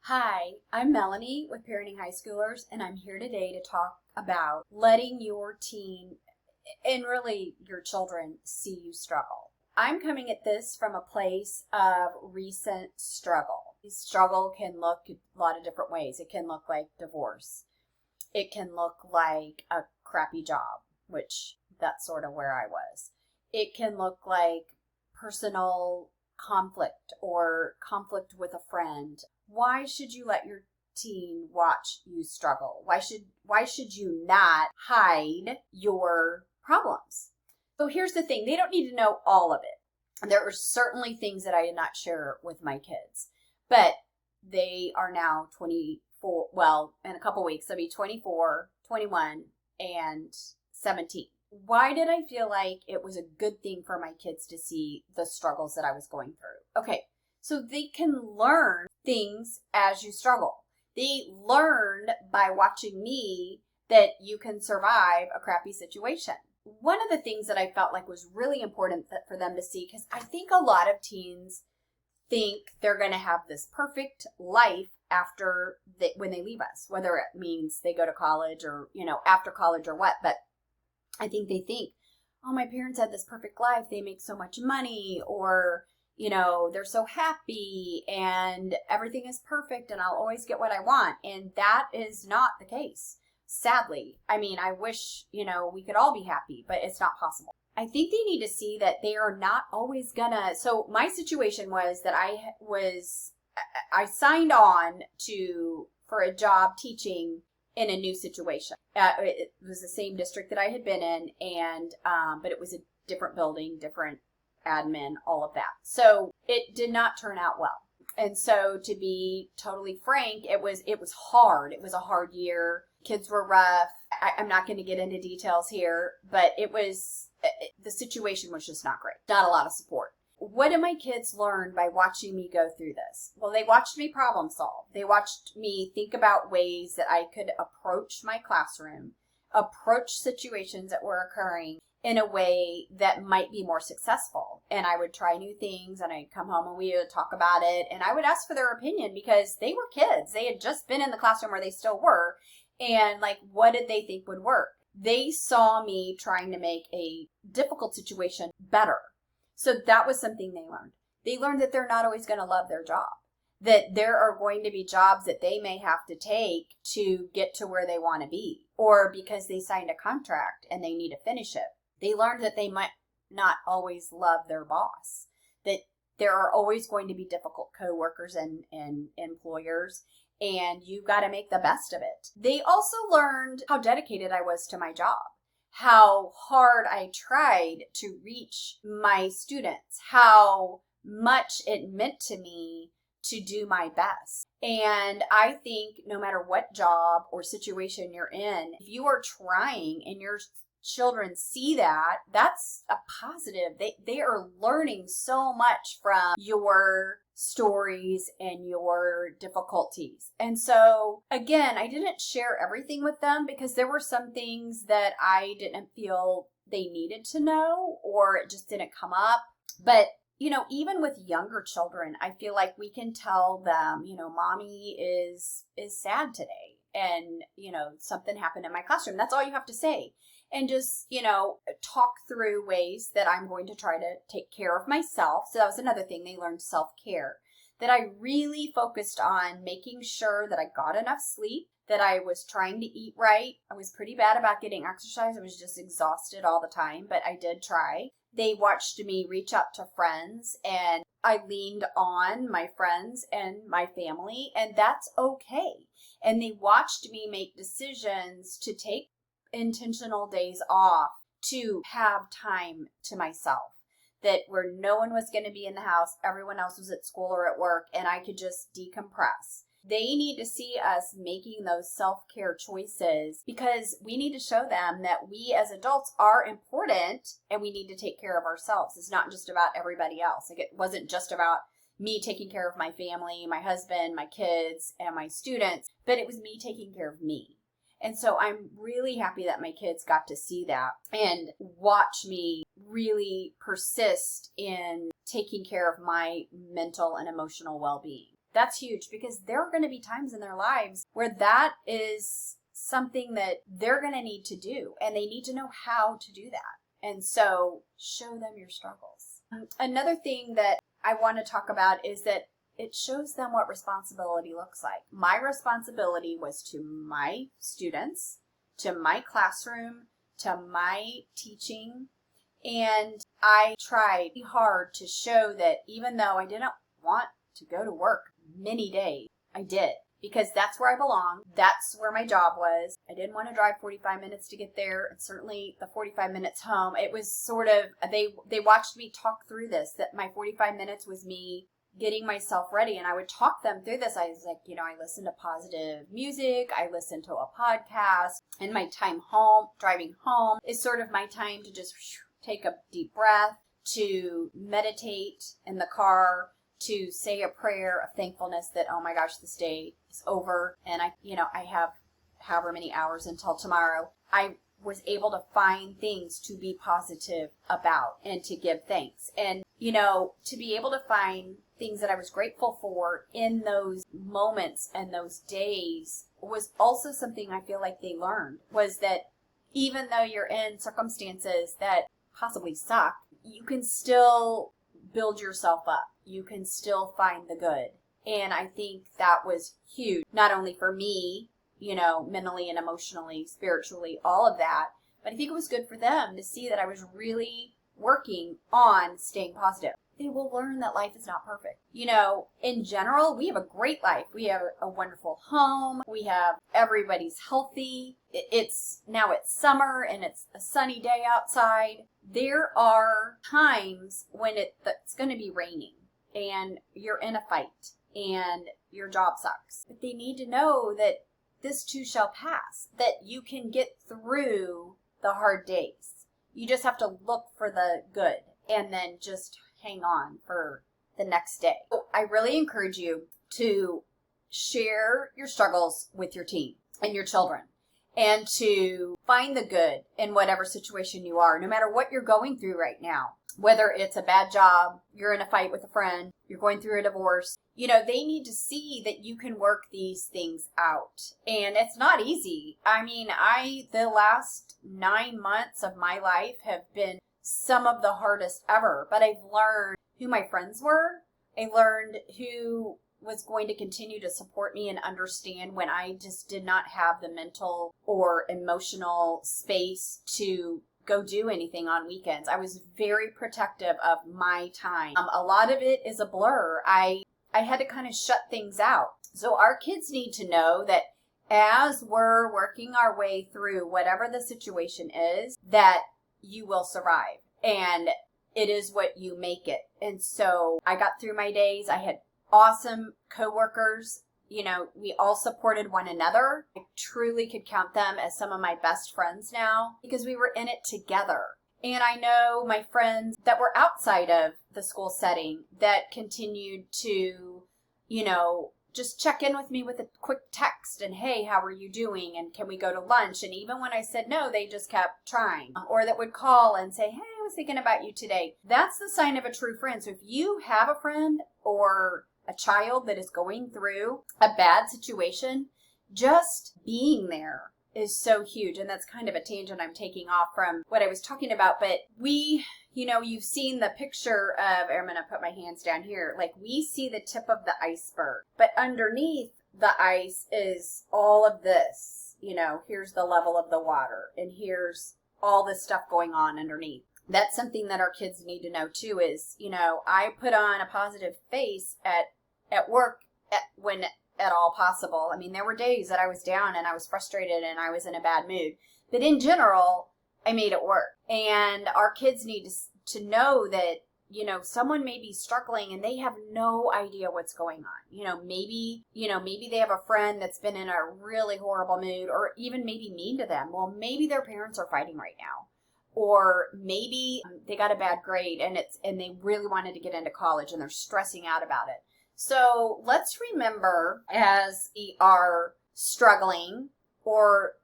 Hi, I'm Melanie with Parenting High Schoolers, and I'm here today to talk about letting your teen and really your children see you struggle. I'm coming at this from a place of recent struggle. Struggle can look a lot of different ways. It can look like divorce. It can look like a crappy job, which that's sort of where I was. It can look like personal conflict or conflict with a friend. Why should you let your teen watch you struggle? Why should you not hide your problems? So here's the thing, they don't need to know all of it. There are certainly things that I did not share with my kids, but they are now 24, well, in a couple weeks, they'll be 24, 21, and 17. Why did I feel like it was a good thing for my kids to see the struggles that I was going through? Okay, so they can learn things as you struggle. They learn by watching me that you can survive a crappy situation. One of the things that I felt like was really important for them to see, because I think a lot of teens think they're going to have this perfect life after when they leave us, whether it means they go to college or, after college or what. But I think they think, oh, my parents had this perfect life. They make so much money, or, they're so happy and everything is perfect and I'll always get what I want. And that is not the case. Sadly, I wish, we could all be happy, but it's not possible. I think they need to see that they are not always gonna. So my situation was that I signed on for a job teaching in a new situation. It was the same district that I had been in, but it was a different building, different admin, all of that. So it did not turn out well. And so to be totally frank, it was hard. It was a hard year. Kids were rough. I'm not going to get into details here, but the situation was just not great. Not a lot of support. What did my kids learn by watching me go through this? Well, they watched me problem solve. They watched me think about ways that I could approach my classroom, approach situations that were occurring in a way that might be more successful. And I would try new things, and I'd come home and we would talk about it, and I would ask for their opinion because they were kids. They had just been in the classroom, where they still were, and what did they think would work? They saw me trying to make a difficult situation better. So that was something they learned. They learned that they're not always going to love their job, that there are going to be jobs that they may have to take to get to where they want to be, or because they signed a contract and they need to finish it. They learned that they might not always love their boss, that there are always going to be difficult coworkers and employers, and you've got to make the best of it. They also learned how dedicated I was to my job, how hard I tried to reach my students, how much it meant to me to do my best. And I think no matter what job or situation you're in, if you are trying and your children see that, that's a positive. They are learning so much from your stories and your difficulties. And so again, I didn't share everything with them because there were some things that I didn't feel they needed to know, or it just didn't come up. But even with younger children, I feel like we can tell them, mommy is sad today, and something happened in my classroom. That's all you have to say. And just, talk through ways that I'm going to try to take care of myself. So that was another thing. They learned self-care, that I really focused on making sure that I got enough sleep, that I was trying to eat right. I was pretty bad about getting exercise. I was just exhausted all the time, but I did try. They watched me reach out to friends, and I leaned on my friends and my family, and that's okay. And they watched me make decisions to take intentional days off, to have time to myself, that where no one was going to be in the house, everyone else was at school or at work, and I could just decompress. They need to see us making those self-care choices because we need to show them that we as adults are important and we need to take care of ourselves. It's not just about everybody else. It wasn't just about me taking care of my family, my husband, my kids, and my students, but it was me taking care of me. And so I'm really happy that my kids got to see that and watch me really persist in taking care of my mental and emotional well-being. That's huge, because there are going to be times in their lives where that is something that they're going to need to do, and they need to know how to do that. And so show them your struggles. Another thing that I want to talk about is that it shows them what responsibility looks like. My responsibility was to my students, to my classroom, to my teaching, and I tried hard to show that even though I didn't want to go to work many days, I did, because that's where I belong. That's where my job was. I didn't want to drive 45 minutes to get there, and certainly the 45 minutes home. It was sort of, they watched me talk through this, that my 45 minutes was me getting myself ready, and I would talk them through this. I was like, I listen to positive music, I listen to a podcast, and my time home, driving home, is sort of my time to just take a deep breath, to meditate in the car, to say a prayer of thankfulness that, oh my gosh, this day is over, and I have however many hours until tomorrow. I was able to find things to be positive about and to give thanks. And, to be able to find things that I was grateful for in those moments and those days was also something I feel like they learned, was that even though you're in circumstances that possibly suck, you can still build yourself up. You can still find the good. And I think that was huge, not only for me, mentally and emotionally, spiritually, all of that, but I think it was good for them to see that I was really working on staying positive. They will learn that life is not perfect. In general, we have a great life. We have a wonderful home. We have, everybody's healthy. It's summer and it's a sunny day outside. There are times when it's going to be raining and you're in a fight and your job sucks. But they need to know that this too shall pass, that you can get through the hard days. You just have to look for the good and then just hang on for the next day. So I really encourage you to share your struggles with your teen and your children, and to find the good in whatever situation you are, no matter what you're going through right now. Whether it's a bad job, you're in a fight with a friend, you're going through a divorce, they need to see that you can work these things out. And it's not easy. The last 9 months of my life have been some of the hardest ever, but I've learned who my friends were. I learned who was going to continue to support me and understand when I just did not have the mental or emotional space to go do anything on weekends. I was very protective of my time. A lot of it is a blur. I had to kind of shut things out. So our kids need to know that as we're working our way through whatever the situation is, that you will survive, and it is what you make it. And so I got through my days. I had awesome coworkers. We all supported one another. I truly could count them as some of my best friends now, because we were in it together. And I know my friends that were outside of the school setting that continued to, just check in with me with a quick text and, hey, how are you doing? And can we go to lunch? And even when I said no, they just kept trying. Or that would call and say, hey, I was thinking about you today. That's the sign of a true friend. So if you have a friend or a child that is going through a bad situation, just being there is so huge. And that's kind of a tangent I'm taking off from what I was talking about. But you've seen the picture of, I'm going to put my hands down here. Like, we see the tip of the iceberg, but underneath the ice is all of this. Here's the level of the water, and here's all this stuff going on underneath. That's something that our kids need to know too, is, I put on a positive face at work when at all possible. There were days that I was down and I was frustrated and I was in a bad mood, but in general, I made it work. And our kids need to know that, someone may be struggling and they have no idea what's going on. Maybe they have a friend that's been in a really horrible mood, or even maybe mean to them. Well, maybe their parents are fighting right now. Or maybe they got a bad grade and they really wanted to get into college and they're stressing out about it. So let's remember, as we are struggling, or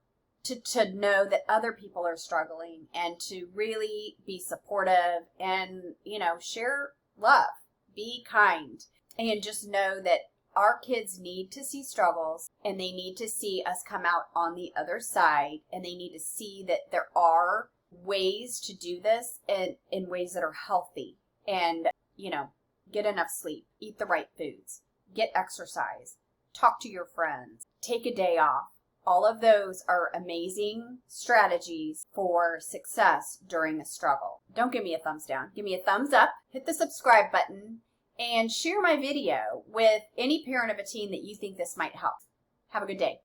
to know that other people are struggling, and to really be supportive and, share love, be kind, and just know that Our kids need to see struggles, and they need to see us come out on the other side, and they need to see that there are ways to do this in ways that are healthy. And, get enough sleep, eat the right foods, get exercise, talk to your friends, take a day off. All of those are amazing strategies for success during a struggle. Don't give me a thumbs down. Give me a thumbs up, hit the subscribe button, and share my video with any parent of a teen that you think this might help. Have a good day.